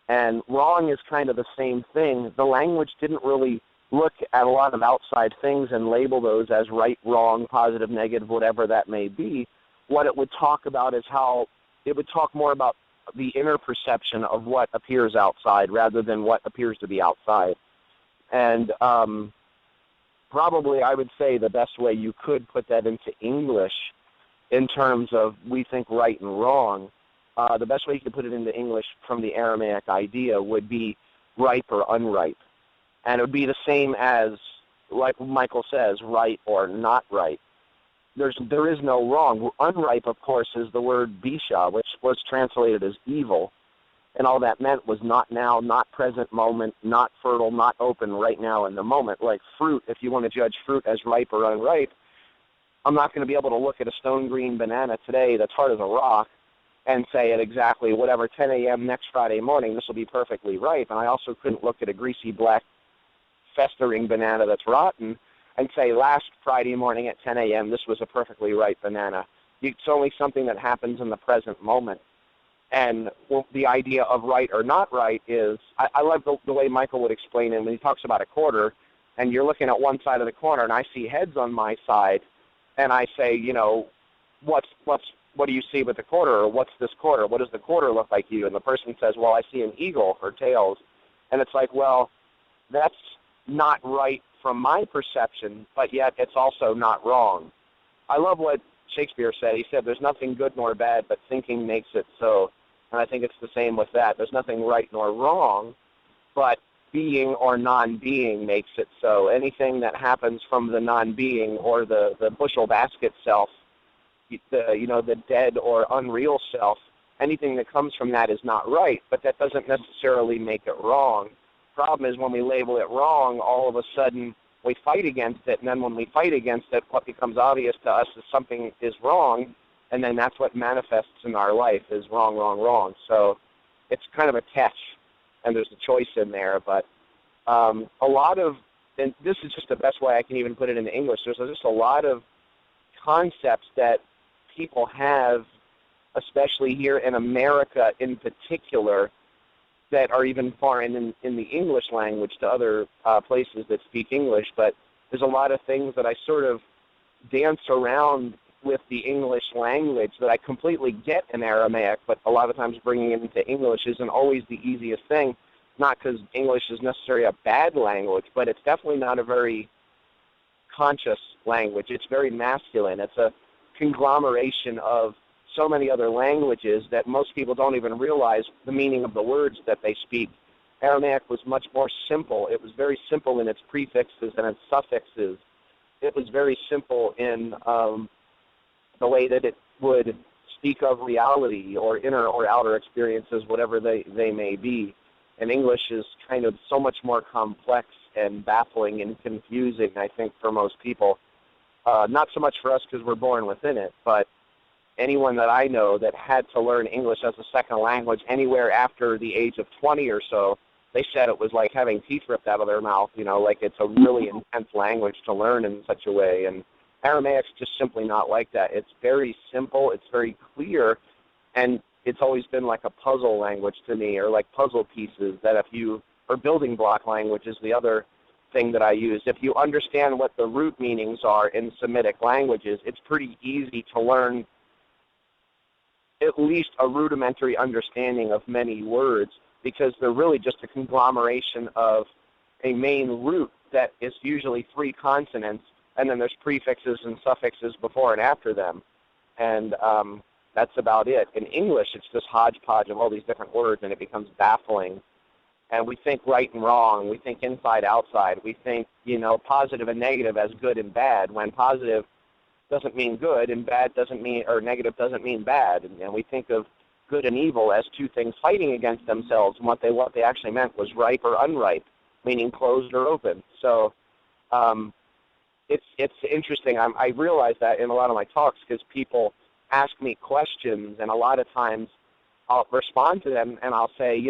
And wrong is kind of the same thing. The language didn't really look at a lot of outside things and label those as right, wrong, positive, negative, whatever that may be. What it would talk about is how it would talk more about the inner perception of what appears outside rather than what appears to be outside. And probably I would say the best way you could put that into English in terms of we think right and wrong, the best way you could put it into English from the Aramaic idea would be ripe or unripe. And it would be the same as, like Michael says, right or not right. there is no wrong. Unripe, of course, is the word bisha, which was translated as evil. And all that meant was not now, not present moment, not fertile, not open right now in the moment. Like fruit, if you want to judge fruit as ripe or unripe, I'm not going to be able to look at a stone green banana today that's hard as a rock and say at exactly whatever 10 a.m. next Friday morning, this will be perfectly ripe. And I also couldn't look at a greasy black festering banana that's rotten and say last Friday morning at 10 a.m. this was a perfectly ripe banana. It's only something that happens in the present moment. And the idea of right or not right is, I love the way Michael would explain it when he talks about a quarter, and you're looking at one side of the corner, and I see heads on my side, and I say, you know, what do you see with the quarter, or what's this quarter? What does the quarter look like to you? And the person says, well, I see an eagle or tails. And it's like, well, that's not right from my perception, but yet it's also not wrong. I love what Shakespeare said. He said, there's nothing good nor bad, but thinking makes it so. And I think it's the same with that. There's nothing right nor wrong, but being or non-being makes it so. Anything that happens from the non-being or the bushel basket self, the dead or unreal self, anything that comes from that is not right, but that doesn't necessarily make it wrong. The problem is when we label it wrong, all of a sudden we fight against it, and then when we fight against it, what becomes obvious to us is something is wrong, and then that's what manifests in our life is wrong, wrong, wrong. So it's kind of a catch, and there's a choice in there. But a lot of, and this is just the best way I can even put it into English, there's just a lot of concepts that people have, especially here in America in particular, that are even foreign in the English language to other places that speak English. But there's a lot of things that I sort of dance around with the English language that I completely get in Aramaic, but a lot of times bringing it into English isn't always the easiest thing, not because English is necessarily a bad language, but it's definitely not a very conscious language. It's very masculine. It's a conglomeration of so many other languages that most people don't even realize the meaning of the words that they speak. Aramaic was much more simple. It was very simple in its prefixes and its suffixes. It was very simple in the way that it would speak of reality or inner or outer experiences, whatever they may be. And English is kind of so much more complex and baffling and confusing, I think, for most people. Not so much for us because we're born within it, but anyone that I know that had to learn English as a second language anywhere after the age of 20 or so, they said it was like having teeth ripped out of their mouth, like it's a really intense language to learn in such a way. And Aramaic's just simply not like that. It's very simple, it's very clear, and it's always been like a puzzle language to me, or like puzzle pieces that or building block language is the other thing that I use. If you understand what the root meanings are in Semitic languages, it's pretty easy to learn at least a rudimentary understanding of many words, because they're really just a conglomeration of a main root that is usually 3 consonants, and then there's prefixes and suffixes before and after them. And that's about it. In English, it's this hodgepodge of all these different words, and it becomes baffling. And we think right and wrong. We think inside, outside. We think, positive and negative as good and bad, when positive doesn't mean good, and bad doesn't mean, or negative doesn't mean bad. And we think of good and evil as 2 things fighting against themselves, and what they actually meant was ripe or unripe, meaning closed or open. So it's interesting. I realize that in a lot of my talks, because people ask me questions, and a lot of times I'll respond to them, and I'll say,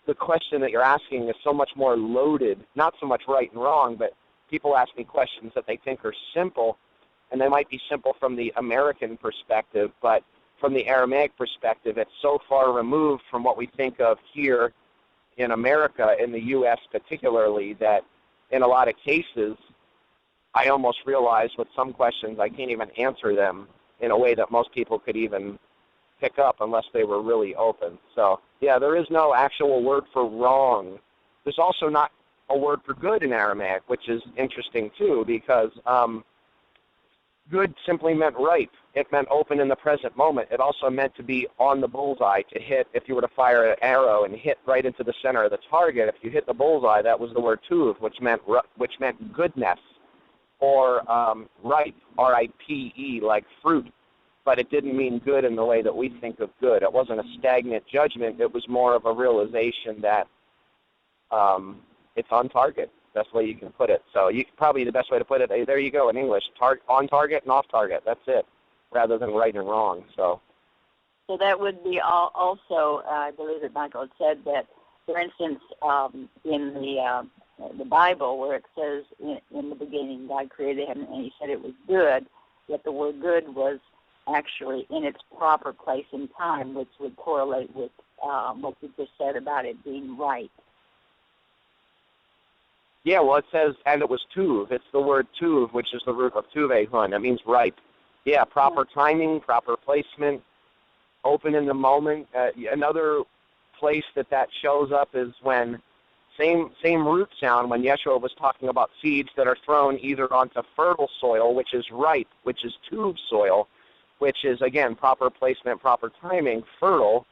the question that you're asking is so much more loaded, not so much right and wrong, but people ask me questions that they think are simple, and they might be simple from the American perspective, but from the Aramaic perspective, it's so far removed from what we think of here in America, in the U.S. particularly, that in a lot of cases, I almost realize with some questions I can't even answer them in a way that most people could even pick up unless they were really open. So, yeah, there is no actual word for wrong. There's also not a word for good in Aramaic, which is interesting too, because good simply meant ripe. It meant open in the present moment. It also meant to be on the bullseye, to hit. If you were to fire an arrow and hit right into the center of the target, if you hit the bullseye, that was the word tuv, which meant goodness, or ripe, R-I-P-E, like fruit, but it didn't mean good in the way that we think of good. It wasn't a stagnant judgment. It was more of a realization that it's on target. That's the way you can put it. So probably the best way to put it, there you go in English, on target and off target. That's it, rather than right and wrong. So that would be also, I believe that Michael had said that, for instance, in the Bible, where it says in the beginning God created heaven and he said it was good, yet the word good was actually in its proper place and time, which would correlate with what you just said about it being right. Yeah, well, it says, and it was tuv. It's the word tuv, which is the root of tuvehun. That means right. Yeah, proper timing, proper placement, open in the moment. Another place that shows up is when same root sound when Yeshua was talking about seeds that are thrown either onto fertile soil, which is ripe, which is tuv soil, which is, again, proper placement, proper timing, fertile,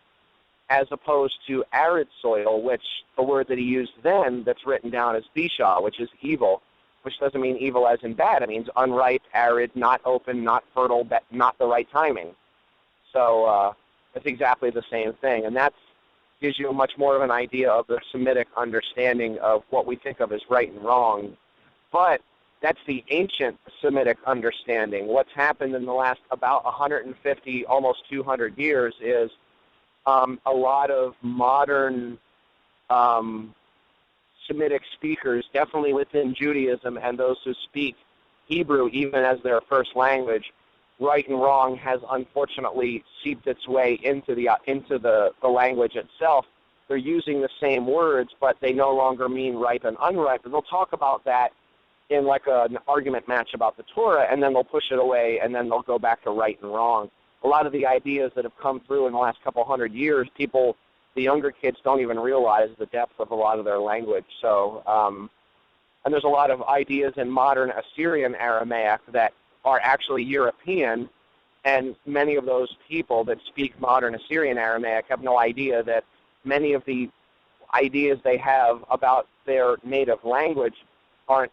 as opposed to arid soil, which the word that he used then that's written down is bisha, which is evil, which doesn't mean evil as in bad. It means unripe, arid, not open, not fertile, not the right timing. So it's exactly the same thing, and that gives you much more of an idea of the Semitic understanding of what we think of as right and wrong. But that's the ancient Semitic understanding. What's happened in the last about 150, almost 200 years is a lot of modern Semitic speakers, definitely within Judaism, and those who speak Hebrew even as their first language, right and wrong has unfortunately seeped its way into the language itself. They're using the same words, but they no longer mean ripe and unripe. And they'll talk about that in like an argument match about the Torah, and then they'll push it away, and then they'll go back to right and wrong. A lot of the ideas that have come through in the last couple hundred years, the younger kids don't even realize the depth of a lot of their language. So, and there's a lot of ideas in modern Assyrian Aramaic that are actually European, and many of those people that speak modern Assyrian Aramaic have no idea that many of the ideas they have about their native language aren't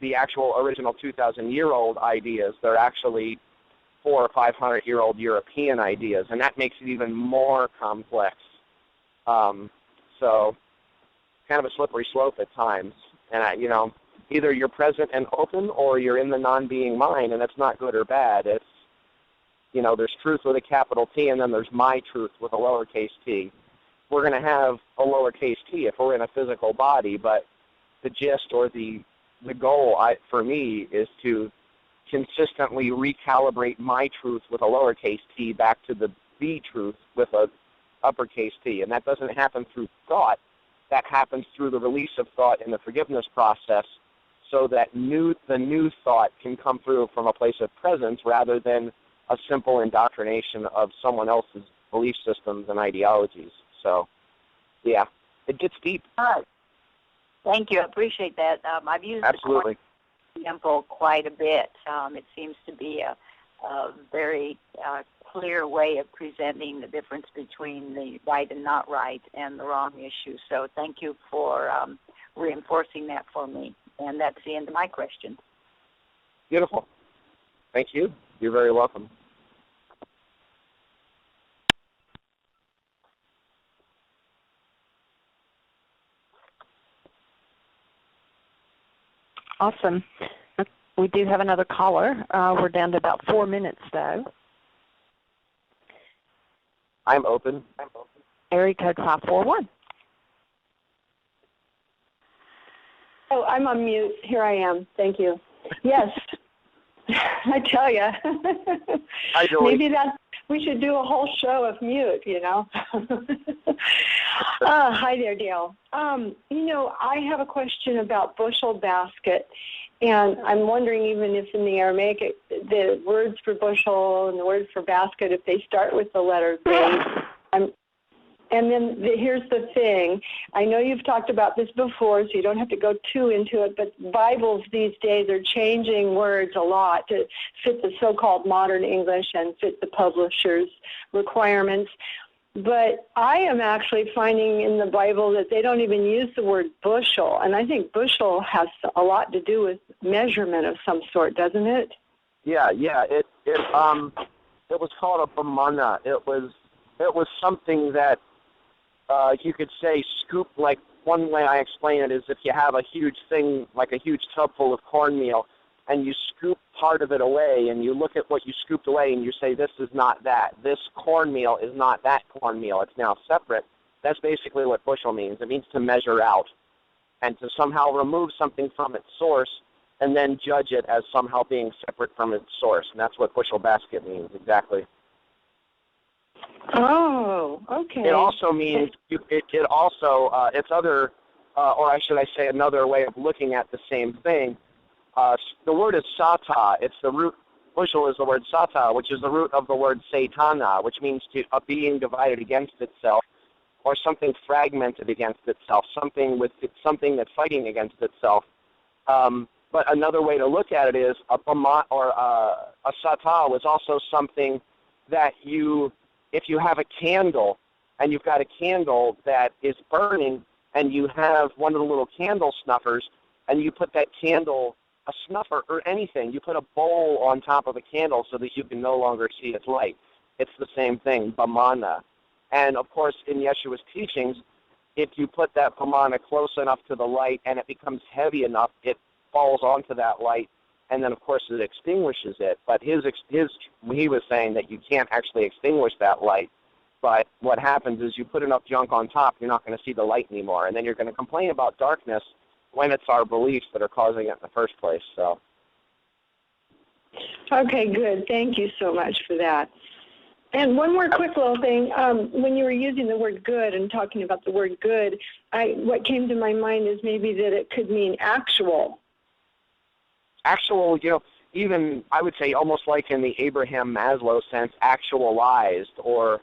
the actual original 2,000-year-old ideas. They're actually 400 or 500-year-old European ideas, and that makes it even more complex. So kind of a slippery slope at times. And, either you're present and open or you're in the non-being mind, and that's not good or bad. It's, there's truth with a capital T, and then there's my truth with a lowercase t. We're going to have a lowercase t if we're in a physical body, but the gist or the goal for me is to consistently recalibrate my truth with a lowercase t back to the truth with a uppercase t. And that doesn't happen through thought. That happens through the release of thought in the forgiveness process, so that the new thought can come through from a place of presence rather than a simple indoctrination of someone else's belief systems and ideologies. So, yeah, it gets deep. All right. Thank you. I appreciate that. I've used Absolutely. the example quite a bit. It seems to be a very clear way of presenting the difference between the right and not right and the wrong issue. So thank you for reinforcing that for me. And that's the end of my question. Beautiful. Thank you. You're very welcome. Awesome. We do have another caller. We're down to about 4 minutes, though. I'm open. Area code 541. Oh, I'm on mute. Here I am. Thank you. Yes. I tell you. Hi, Julie. Maybe we should do a whole show of mute, Hi there, Dale. I have a question about bushel basket, and I'm wondering even if in the Aramaic the words for bushel and the words for basket, if they start with the letter B. And then here's the thing. I know you've talked about this before, so you don't have to go too into it, but Bibles these days are changing words a lot to fit the so-called modern English and fit the publisher's requirements. But I am actually finding in the Bible that they don't even use the word bushel, and I think bushel has a lot to do with measurement of some sort, doesn't it? Yeah. It was called a bamana. It was something that you could say scoop. Like one way I explain it is if you have a huge thing, like a huge tub full of cornmeal, and you scoop part of it away, and you look at what you scooped away, and you say, this is not that. This cornmeal is not that cornmeal. It's now separate. That's basically what bushel means. It means to measure out and to somehow remove something from its source and then judge it as somehow being separate from its source. And that's what bushel basket means, exactly. Oh, okay. It also means, it's other, or should I say another way of looking at the same thing. The word is sata. It's the root. Bushel is the word sata, which is the root of the word satana, which means a being divided against itself, or something fragmented against itself, something that's fighting against itself. But another way to look at it is a sata was also something that if you have a candle and you've got a candle that is burning, and you have one of the little candle snuffers, and you put that candle, a snuffer or anything, you put a bowl on top of a candle so that you can no longer see its light. It's the same thing, bamana. And of course, in Yeshua's teachings, if you put that bamana close enough to the light and it becomes heavy enough, it falls onto that light, and then of course it extinguishes it. But he was saying that you can't actually extinguish that light. But what happens is you put enough junk on top, you're not going to see the light anymore, and then you're going to complain about darkness when it's our beliefs that are causing it in the first place. So. Okay, good. Thank you so much for that. And one more quick little thing. When you were using the word good and talking about the word good, what came to my mind is maybe that it could mean actual. Actual, even I would say almost like in the Abraham Maslow sense, actualized, or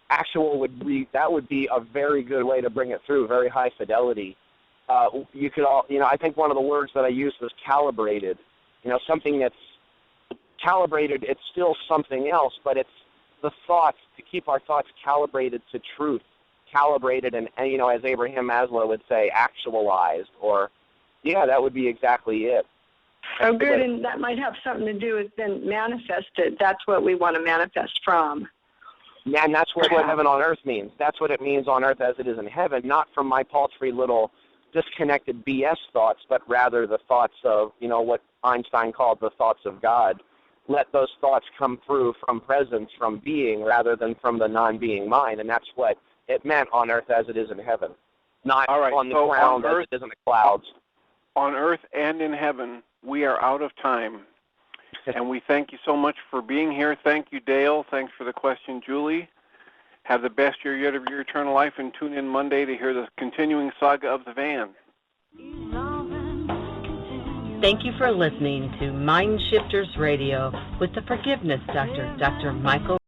actual would be a very good way to bring it through, very high fidelity. You could I think one of the words that I used was calibrated. Something that's calibrated, it's still something else, but it's the thoughts, to keep our thoughts calibrated to truth, calibrated and as Abraham Maslow would say, actualized, or, that would be exactly it. Oh, good, and that might have something to do with then manifested. That's what we want to manifest from. Yeah, and that's what heaven on earth means. That's what it means on earth as it is in heaven, not from my paltry little disconnected BS thoughts, but rather the thoughts of, what Einstein called the thoughts of God. Let those thoughts come through from presence, from being, rather than from the non-being mind, and that's what it meant on earth as it is in heaven, not on the ground as it is in the clouds. On earth and in heaven, we are out of time, and we thank you so much for being here. Thank you, Dale. Thanks for the question, Julie. Have the best year yet of your eternal life, and tune in Monday to hear the continuing saga of the van. Thank you for listening to MindShifters Radio with the Forgiveness Doctor, Dr. Michael